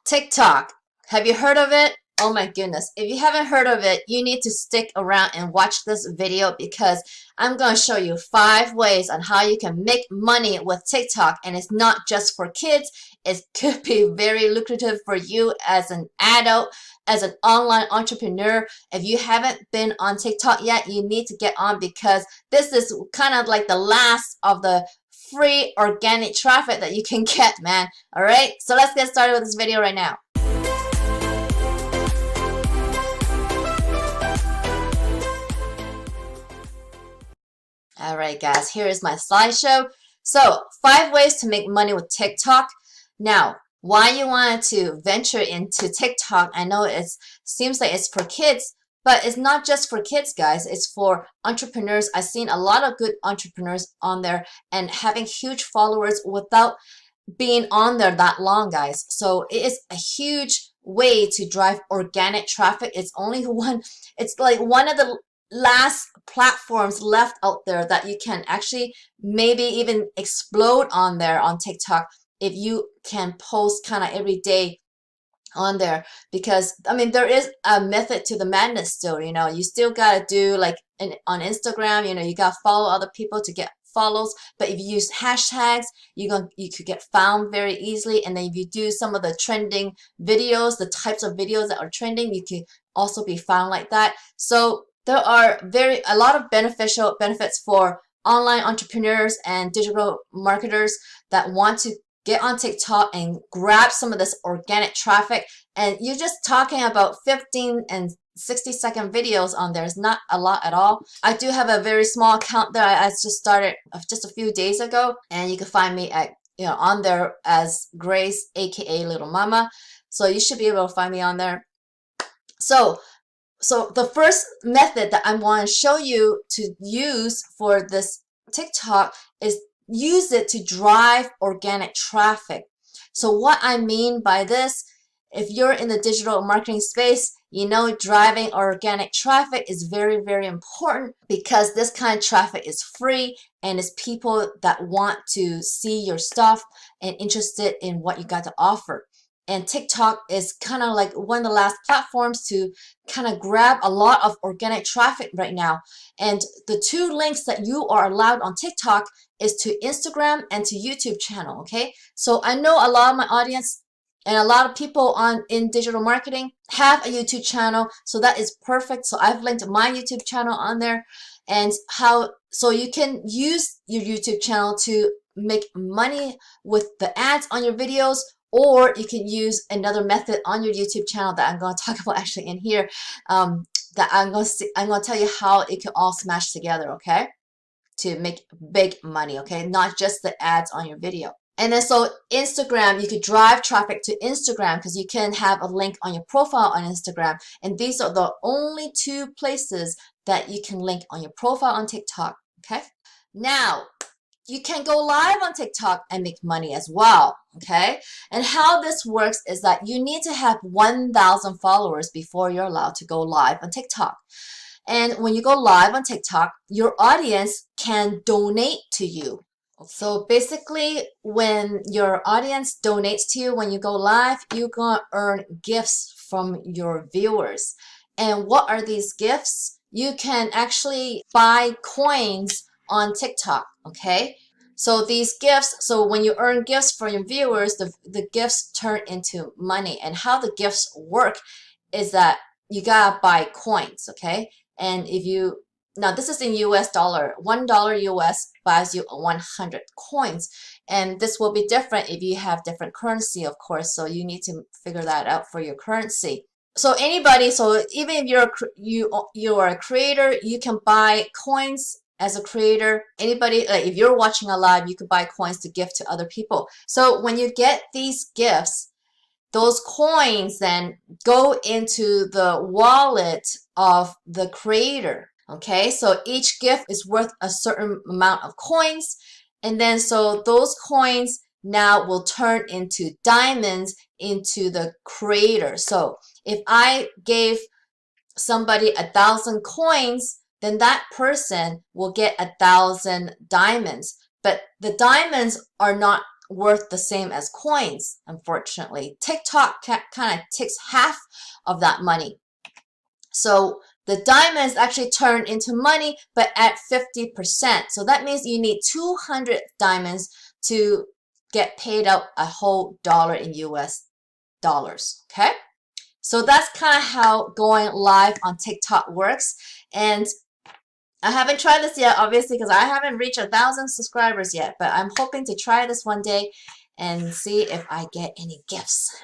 TikTok. Have you heard of it? Oh my goodness. If you haven't heard of it, you need to stick around and watch this video because I'm going to show you 5 ways on how you can make money with TikTok. And it's not just for kids. It could be very lucrative for you as an adult, as an online entrepreneur. If you haven't been on TikTok yet, you need to get on because this is kind of like the last of the free organic traffic that you can get, man. All right, so let's get started with this video right now. All right, guys, here is my slideshow. So 5 ways to make money with TikTok. Now, why you wanted to venture into TikTok? I know it seems like it's for kids, but it's not just for kids, guys. It's for entrepreneurs. I've seen a lot of good entrepreneurs on there and having huge followers without being on there that long, guys. So it is a huge way to drive organic traffic. It's only one, it's like one of the last platforms left out there that you can actually maybe even explode on there on TikTok if you can post kind of every day on there. Because I mean, there is a method to the madness still, you know. You still gotta do like on Instagram, you know, you gotta follow other people to get follows, but if you use hashtags, you could get found very easily. And then if you do some of the trending videos, the types of videos that are trending, you can also be found like that. So there are a lot of benefits for online entrepreneurs and digital marketers that want to get on TikTok and grab some of this organic traffic. And you're just talking about 15 and 60-second videos on there. It's not a lot at all. I do have a very small account that I just started just a few days ago, and you can find me at, you know, on there as Grace, aka Littlemama. So you should be able to find me on there. So the first method that I want to show you to use for this TikTok is use it to drive organic traffic. So what I mean by this, if you're in the digital marketing space, you know, driving organic traffic is very, very important because this kind of traffic is free and it's people that want to see your stuff and interested in what you got to offer. And TikTok is kind of like one of the last platforms to kind of grab a lot of organic traffic right now. And the 2 links that you are allowed on TikTok is to Instagram and to YouTube channel, okay? So I know a lot of my audience and a lot of people in digital marketing have a YouTube channel, so that is perfect. So I've linked my YouTube channel on there, and so you can use your YouTube channel to make money with the ads on your videos, or you can use another method on your YouTube channel that I'm going to talk about actually in here, that I'm going to tell you how it can all smash together, okay, to make big money, okay, not just the ads on your video. And then so Instagram, you could drive traffic to Instagram because you can have a link on your profile on Instagram. And these are the only 2 places that you can link on your profile on TikTok, okay? Now, you can go live on TikTok and make money as well, okay? And how this works is that you need to have 1,000 followers before you're allowed to go live on TikTok. And when you go live on TikTok, your audience can donate to you. So basically, when your audience donates to you when you go live, you're going to earn gifts from your viewers. And what are these gifts? You can actually buy coins on TikTok, okay? So these gifts, so when you earn gifts from your viewers, the gifts turn into money. And how the gifts work is that you gotta buy coins, okay? And if you, now this is in US dollar, $1 US buys you 100 coins. And this will be different if you have different currency, of course. So you need to figure that out for your currency. So anybody, so even if you are a creator, you can buy coins as a creator. Anybody, like if you're watching a live, you could buy coins to gift to other people. So when you get these gifts, those coins then go into the wallet of the creator. Okay, so each gift is worth a certain amount of coins. And then so those coins now will turn into diamonds into the creator. So if I gave somebody 1,000 coins, then that person will get 1,000 diamonds. But the diamonds are not worth the same as coins, unfortunately. TikTok kind of takes half of that money. So the diamonds actually turn into money, but at 50%. So that means you need 200 diamonds to get paid out a whole dollar in US dollars, okay? So that's kind of how going live on TikTok works. And I haven't tried this yet, obviously, because I haven't reached 1,000 subscribers yet, but I'm hoping to try this one day and see if I get any gifts.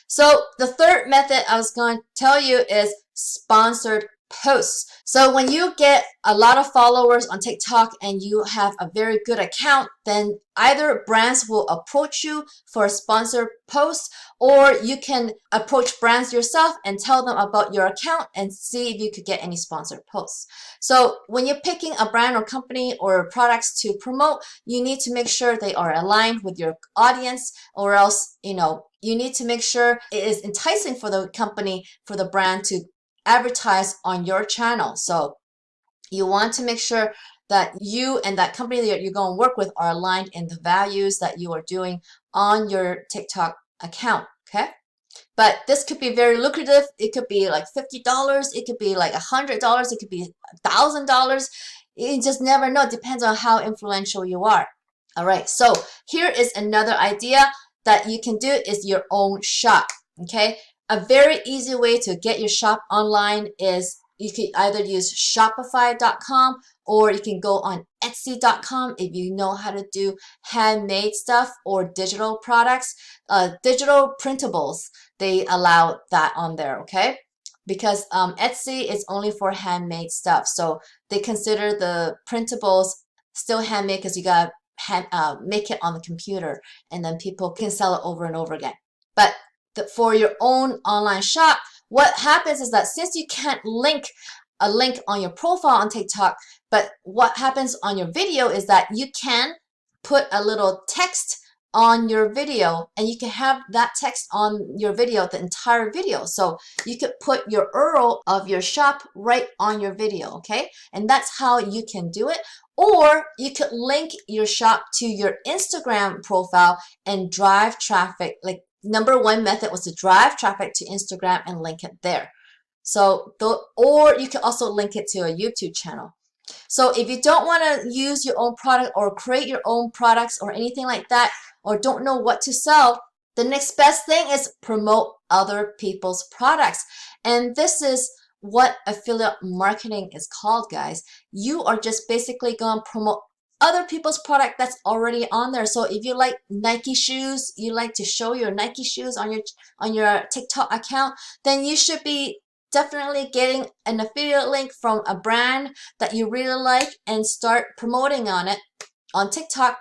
So the third method I was going to tell you is sponsored posts. So when you get a lot of followers on TikTok and you have a very good account, then either brands will approach you for a sponsored post, or you can approach brands yourself and tell them about your account and see if you could get any sponsored posts. So when you're picking a brand or company or products to promote, you need to make sure they are aligned with your audience, or else, you need to make sure it is enticing for the company, for the brand to advertise on your channel. So you want to make sure that you and that company that you're going to work with are aligned in the values that you are doing on your TikTok account, okay? But this could be very lucrative. It could be like $50. It could be like $100. It could be $1,000. You just never know. It depends on how influential you are. All right, so here is another idea that you can do is your own shop, okay? A very easy way to get your shop online is you could either use Shopify.com or you can go on Etsy.com if you know how to do handmade stuff or digital products. Digital printables, they allow that on there, okay? Because Etsy is only for handmade stuff. So they consider the printables still handmade because you got to make it on the computer and then people can sell it over and over again. But for your own online shop, what happens is that since you can't link a link on your profile on TikTok, but what happens on your video is that you can put a little text on your video and you can have that text on your video, the entire video. So you could put your URL of your shop right on your video, okay? And that's how you can do it. Or you could link your shop to your Instagram profile and drive traffic. Like number one method was to drive traffic to Instagram and link it there. So, or you can also link it to a YouTube channel. So if you don't want to use your own product or create your own products or anything like that, or don't know what to sell, the next best thing is promote other people's products. And this is what affiliate marketing is called, guys. You are just basically going to promote other people's product that's already on there. So if you like Nike shoes, you like to show your Nike shoes on your TikTok account, then you should be definitely getting an affiliate link from a brand that you really like and start promoting on it on TikTok.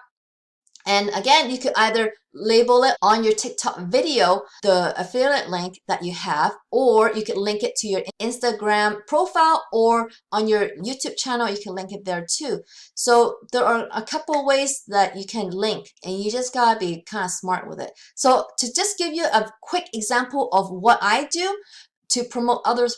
And again, you could either label it on your TikTok video, the affiliate link that you have, or you could link it to your Instagram profile, or on your YouTube channel, you can link it there too. So there are a couple ways that you can link, and you just gotta be kind of smart with it. So to just give you a quick example of what I do to promote others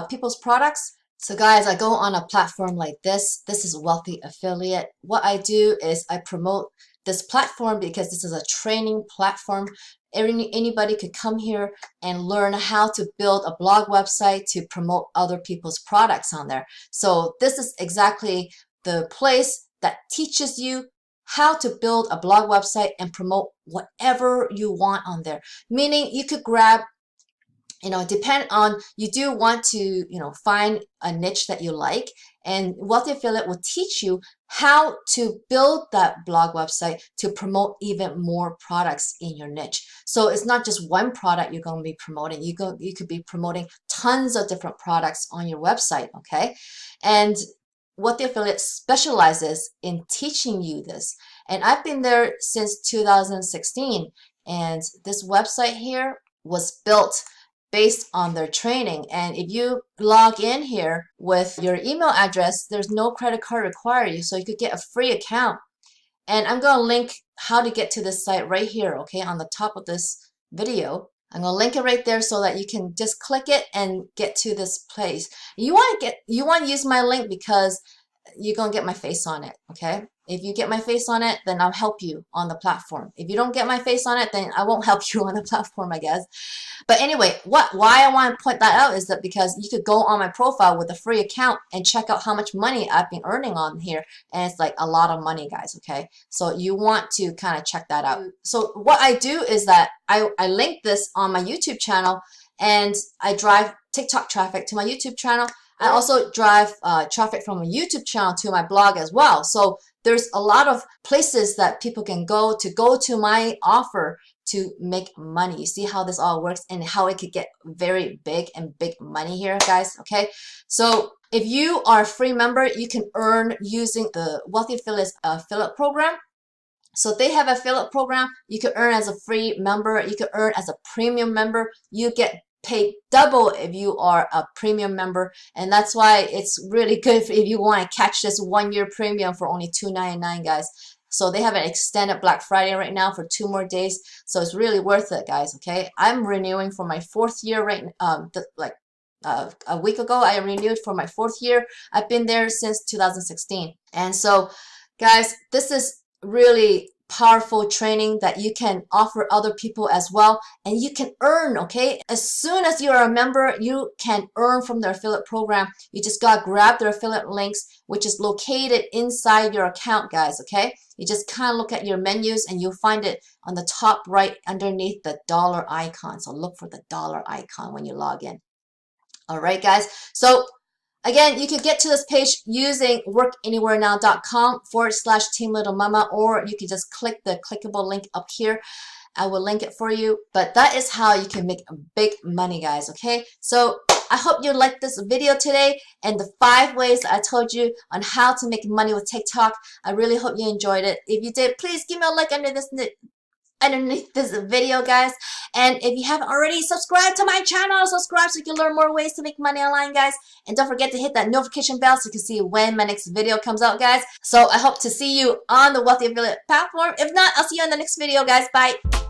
people's products. So guys, I go on a platform like this. This is Wealthy Affiliate. What I do is I promote this platform because this is a training platform. Anybody could come here and learn how to build a blog website to promote other people's products on there. So this is exactly the place that teaches you how to build a blog website and promote whatever you want on there. Meaning you could grab, depend on, you do want to, find a niche that you like, and Wealthy Affiliate will teach you how to build that blog website to promote even more products in your niche. So it's not just one product you're going to be promoting. You could be promoting tons of different products on your website, okay? And Wealthy Affiliate specializes in teaching you this. And I've been there since 2016, and this website here was built based on their training. And if you log in here with your email address, there's no credit card required, so you could get a free account. And I'm going to link how to get to this site right here, okay, on the top of this video. I'm going to link it right there so that you can just click it and get to this place. You want to use my link because you're going to get my face on it, okay? If you get my face on it, then I'll help you on the platform. If you don't get my face on it, then I won't help you on the platform, I guess. But anyway, why I want to point that out is that because you could go on my profile with a free account and check out how much money I've been earning on here. And it's like a lot of money, guys, okay? So you want to kind of check that out. So what I do is that I link this on my YouTube channel, and I drive TikTok traffic to my YouTube channel. I also drive traffic from a YouTube channel to my blog as well. So there's a lot of places that people can go to my offer to make money. You see how this all works and how it could get very big and big money here, guys, okay? So if you are a free member, you can earn using the Wealthy Affiliates affiliate program. So they have an affiliate program. You can earn as a free member. You can earn as a premium member. You get paid double if you are a premium member, and that's why it's really good if you want to catch this 1-year premium for only $2.99, guys. So they have an extended Black Friday right now for 2 more days, so it's really worth it, guys. Okay, I'm renewing for my 4th year right a week ago. I renewed for my 4th year. I've been there since 2016, and so guys, this is really powerful training that you can offer other people as well, and you can earn, okay? As soon as you're a member, you can earn from their affiliate program. You just gotta grab their affiliate links, which is located inside your account, guys, okay? You just kind of look at your menus and you'll find it on the top right underneath the dollar icon. So look for the dollar icon when you log in. All right, guys. So again, you can get to this page using workanywherenow.com/Team Littlemama, or you can just click the clickable link up here. I will link it for you. But that is how you can make big money, guys, okay? So I hope you liked this video today and the 5 ways that I told you on how to make money with TikTok. I really hope you enjoyed it. If you did, please give me a like underneath this video, guys. And if you haven't already, subscribe to my channel. Subscribe so you can learn more ways to make money online, guys. And don't forget to hit that notification bell so you can see when my next video comes out, guys. So I hope to see you on the Wealthy Affiliate platform. If not, I'll see you in the next video, guys. Bye.